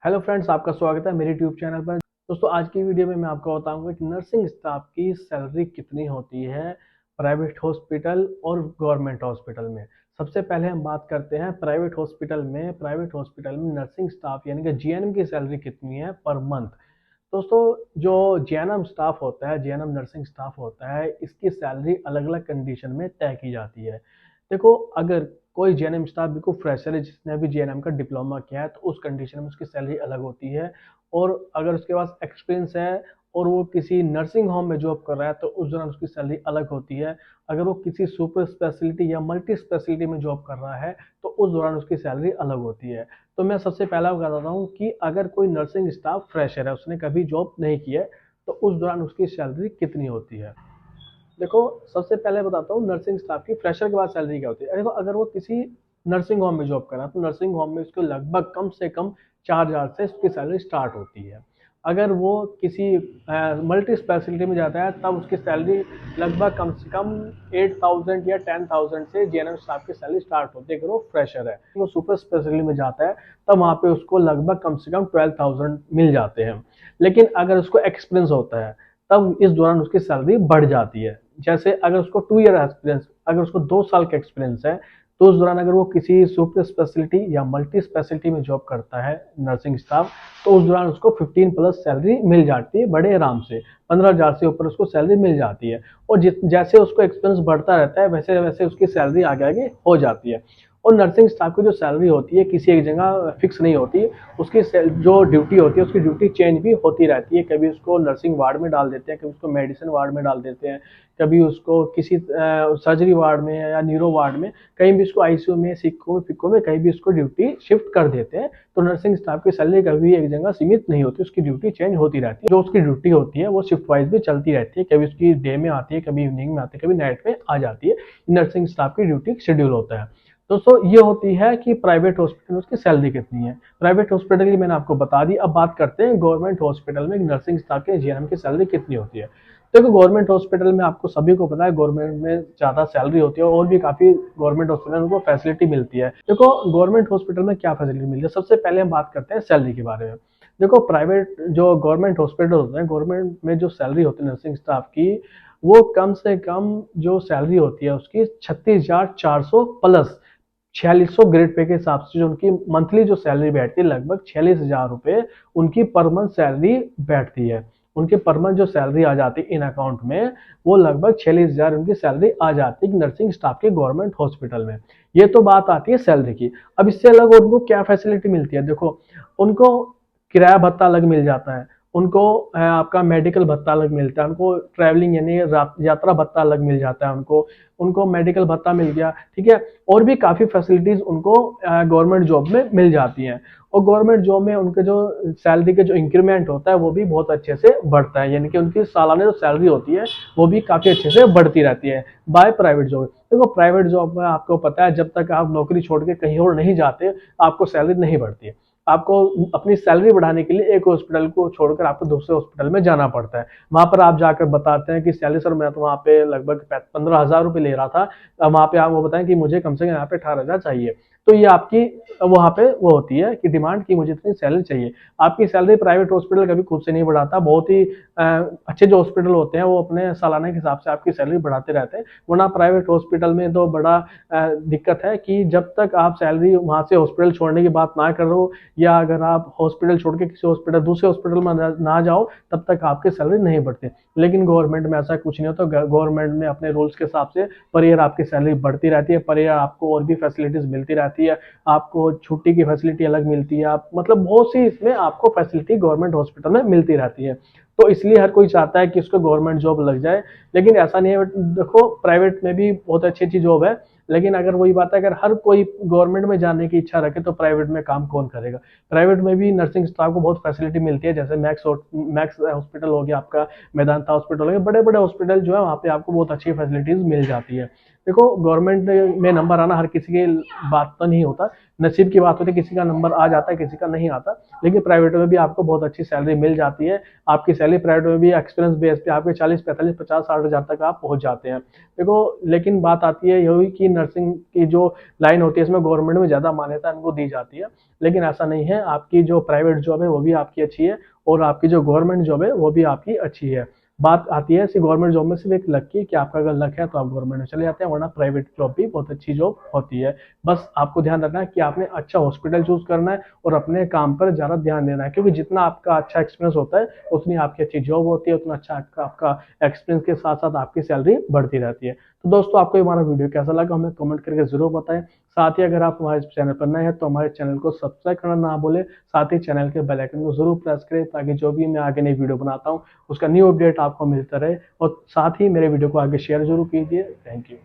Hello friends, आपका स्वागत है मेरे यूट्यूब चैनल पर। दोस्तों, आज की वीडियो में मैं आपको बताऊंगा कि नर्सिंग स्टाफ की सैलरी कितनी होती है प्राइवेट हॉस्पिटल और गवर्नमेंट हॉस्पिटल में। सबसे पहले हम बात करते हैं प्राइवेट हॉस्पिटल में। प्राइवेट हॉस्पिटल में नर्सिंग स्टाफ यानी कि जीएनएम की सैलरी कितनी है पर मंथ। दोस्तों, जो जीएनएम स्टाफ होता है, जीएनएम नर्सिंग स्टाफ होता है, इसकी सैलरी अलग अलग कंडीशन में तय की जाती है। देखो, अगर कोई जीएनएम स्टाफ बिल्कुल फ्रेशर है, जिसने अभी जीएनएम का डिप्लोमा किया है, तो उस कंडीशन में उसकी सैलरी अलग होती है। और अगर उसके पास एक्सपीरियंस है और वो किसी नर्सिंग होम में जॉब कर रहा है, तो उस दौरान उसकी सैलरी अलग होती है। अगर वो किसी सुपर स्पेशलिटी या मल्टी स्पेशलिटी में जॉब कर रहा है, तो उस दौरान उसकी सैलरी अलग होती है। तो मैं सबसे पहला बताता हूँ कि अगर कोई नर्सिंग स्टाफ फ्रेशर है, उसने कभी जॉब नहीं की है, तो उस दौरान उसकी सैलरी कितनी होती है। देखो, सबसे पहले बताता हूँ नर्सिंग स्टाफ की फ्रेशर के बाद सैलरी क्या होती है। देखो, अगर वो किसी नर्सिंग होम में जॉब कर रहा है, तो नर्सिंग होम में उसको लगभग कम से कम 4,000 से उसकी सैलरी स्टार्ट होती है। अगर वो किसी मल्टी स्पेशलिटी में जाता है, तब उसकी सैलरी लगभग कम से कम 8,000 या 10,000 से जीएनएम स्टाफ की सैलरी स्टार्ट होती है, अगर वो फ्रेशर है। वो सुपर स्पेशलिटी में जाता है, तब वहाँ पे उसको लगभग कम से कम 12,000 मिल जाते हैं। लेकिन अगर उसको एक्सपीरियंस होता है, तब इस दौरान उसकी सैलरी बढ़ जाती है। जैसे अगर उसको 2 ईयर एक्सपीरियंस, अगर उसको 2 साल का एक्सपीरियंस है, तो उस दौरान अगर वो किसी सुपर स्पेशलिटी या मल्टी स्पेशलिटी में जॉब करता है नर्सिंग स्टाफ, तो उस दौरान उसको 15 प्लस सैलरी मिल जाती है बड़े आराम से। 15,000 से ऊपर उसको सैलरी मिल जाती है। और जैसे उसको एक्सपीरियंस बढ़ता रहता है, वैसे वैसे उसकी सैलरी आगे आगे हो जाती है। और नर्सिंग स्टाफ की जो सैलरी होती है, किसी एक जगह फिक्स नहीं होती। उसकी जो ड्यूटी होती है, उसकी ड्यूटी चेंज भी होती रहती है। कभी उसको नर्सिंग वार्ड में डाल देते हैं, कभी उसको मेडिसिन वार्ड में डाल देते हैं, कभी उसको किसी सर्जरी वार्ड में या न्यूरो वार्ड में, कहीं भी उसको आईसीयू में, सिक्को में, फिक्को में कहीं भी उसको ड्यूटी शिफ्ट कर देते हैं। तो नर्सिंग स्टाफ की सैलरी कभी एक जगह सीमित नहीं होती, उसकी ड्यूटी चेंज होती रहती है। जो उसकी ड्यूटी होती है वो शिफ्ट वाइज भी चलती रहती है। कभी उसकी डे में आती है, कभी इवनिंग में आती है, कभी नाइट में आ जाती है। नर्सिंग स्टाफ की ड्यूटी शेड्यूल होता है। दोस्तों, ये होती है कि प्राइवेट हॉस्पिटल में उसकी सैलरी कितनी है। प्राइवेट हॉस्पिटल की मैंने आपको बता दी। अब बात करते हैं गवर्नमेंट हॉस्पिटल में नर्सिंग स्टाफ के जीएनएम की सैलरी कितनी होती है। देखो, गवर्नमेंट हॉस्पिटल में आपको सभी को पता है, गवर्नमेंट में ज़्यादा सैलरी होती है और भी काफ़ी गवर्नमेंट हॉस्पिटल में उनको फैसिलिटी मिलती है। देखो, गवर्नमेंट हॉस्पिटल में क्या फैसिलिटी मिलती है, सबसे पहले हम बात करते हैं सैलरी के बारे में। देखो, प्राइवेट जो गवर्नमेंट हॉस्पिटल होते हैं, गवर्नमेंट में जो सैलरी होती है नर्सिंग स्टाफ की, वो कम से कम जो सैलरी होती है उसकी 36,400 प्लस 4600 ग्रेड पे के हिसाब से जो उनकी मंथली जो सैलरी बैठती है, लगभग 46,000 रुपए उनकी पर मंथ सैलरी बैठती है। उनकी पर मंथ जो सैलरी आ जाती है इन अकाउंट में, वो लगभग 46,000 उनकी सैलरी आ जाती है नर्सिंग स्टाफ के गवर्नमेंट हॉस्पिटल में। ये तो बात आती है सैलरी की। अब इससे अलग उनको क्या फैसिलिटी मिलती है। देखो, उनको किराया भत्ता अलग मिल जाता है, उनको आपका मेडिकल भत्ता अलग मिलता है, उनको ट्रैवलिंग यानी यात्रा भत्ता अलग मिल जाता है, उनको उनको मेडिकल भत्ता मिल गया, ठीक है। और भी काफ़ी फैसिलिटीज़ उनको गवर्नमेंट जॉब में मिल जाती हैं। और गवर्नमेंट जॉब में उनके जो सैलरी के जो इंक्रीमेंट होता है, वो भी बहुत अच्छे से बढ़ता है, यानी कि उनकी सालाना जो सैलरी होती है, वो भी काफ़ी अच्छे से बढ़ती रहती है बाय प्राइवेट जॉब। देखो, प्राइवेट जॉब में आपको पता है, जब तक आप नौकरी छोड़ के कहीं और नहीं जाते, आपको सैलरी नहीं बढ़ती है। आपको अपनी सैलरी बढ़ाने के लिए एक हॉस्पिटल को छोड़कर आपको दूसरे हॉस्पिटल में जाना पड़ता है। वहाँ पर आप जाकर बताते हैं कि सैलरी सर, मैं तो वहाँ पे लगभग 15,000 रुपये ले रहा था, वहाँ पे आप वो बताएं कि मुझे कम से कम यहाँ पे 18,000 चाहिए। तो ये आपकी वहाँ पे वो होती है कि डिमांड की मुझे इतनी सैलरी चाहिए। आपकी सैलरी प्राइवेट हॉस्पिटल कभी खुद से नहीं बढ़ाता। बहुत ही अच्छे जो हॉस्पिटल होते हैं, वो अपने सालाना के हिसाब से आपकी सैलरी बढ़ाते रहते हैं। वरना प्राइवेट हॉस्पिटल में तो बड़ा दिक्कत है कि जब तक आप सैलरी वहाँ से हॉस्पिटल छोड़ने की बात ना करो, या अगर आप हॉस्पिटल छोड़ के किसी हॉस्पिटल दूसरे हॉस्पिटल में ना जाओ, तब तक आपकी सैलरी नहीं बढ़ती। लेकिन गवर्नमेंट में ऐसा कुछ नहीं होता। गवर्नमेंट में अपने रूल्स के हिसाब से पर ईयर आपकी सैलरी बढ़ती रहती है, पर ईयर आपको और भी फैसिलिटीज मिलती रहती है, आपको छुट्टी की फैसिलिटी अलग मिलती है, आप मतलब बहुत सी इसमें आपको फैसिलिटी गवर्नमेंट हॉस्पिटल में मिलती रहती है। तो इसलिए हर कोई चाहता है कि उसको गवर्नमेंट जॉब लग जाए। लेकिन ऐसा नहीं है। देखो, प्राइवेट में भी बहुत अच्छी अच्छी जॉब है, लेकिन अगर वही बात है, अगर हर कोई गवर्नमेंट में जाने की इच्छा रखे, तो प्राइवेट में काम कौन करेगा। प्राइवेट में भी नर्सिंग स्टाफ को बहुत फैसिलिटी मिलती है, जैसे मैक्स हॉस्पिटल हो गया आपका, मेदांता हॉस्पिटल हो गया, बड़े बड़े हॉस्पिटल जो है, वहाँ पे आपको बहुत अच्छी फैसिलिटीज मिल जाती है। देखो गवर्नमेंट में नंबर आना हर किसी की बात तो नहीं होता, नसीब की बात होती है, किसी का नंबर आ जाता है किसी का नहीं आता। लेकिन प्राइवेट में भी आपको बहुत अच्छी सैलरी मिल जाती है। आपकी सैलरी प्राइवेट में भी एक्सपीरियंस बेस पे आपके 40 45 50 60 हज़ार तक आप पहुंच जाते हैं। देखो लेकिन बात आती है यही कि नर्सिंग की जो लाइन होती है इसमें गवर्नमेंट में ज़्यादा मान्यता इनको दी जाती है, लेकिन ऐसा नहीं है। आपकी जो प्राइवेट जॉब है वो भी आपकी अच्छी है और आपकी जो गवर्नमेंट जॉब है वो भी आपकी अच्छी है। बात आती है सिर्फ गवर्नमेंट जॉब में सिर्फ एक लक की, कि आपका अगर लक है तो आप गवर्नमेंट में चले जाते हैं, वरना प्राइवेट जॉब भी बहुत अच्छी जॉब होती है। बस आपको ध्यान रखना है कि आपने अच्छा हॉस्पिटल चूज करना है और अपने काम पर ज़्यादा ध्यान देना है, क्योंकि जितना आपका अच्छा एक्सपीरियंस होता है उतनी आपकी अच्छी जॉब होती है, उतना अच्छा आपका एक्सपीरियंस के साथ साथ आपकी सैलरी बढ़ती रहती है। तो दोस्तों आपको हमारा वीडियो कैसा लगा हमें कमेंट करके जरूर बताएं। साथ ही अगर आप हमारे चैनल पर नए हैं तो हमारे चैनल को सब्सक्राइब करना ना भूलें। साथ ही चैनल के बेल आइकन को जरूर प्रेस करें ताकि जो भी मैं आगे नई वीडियो बनाता हूँ उसका न्यू अपडेट आपको मिलता रहे। और साथ ही मेरे वीडियो को आगे शेयर जरूर कीजिए। Thank you.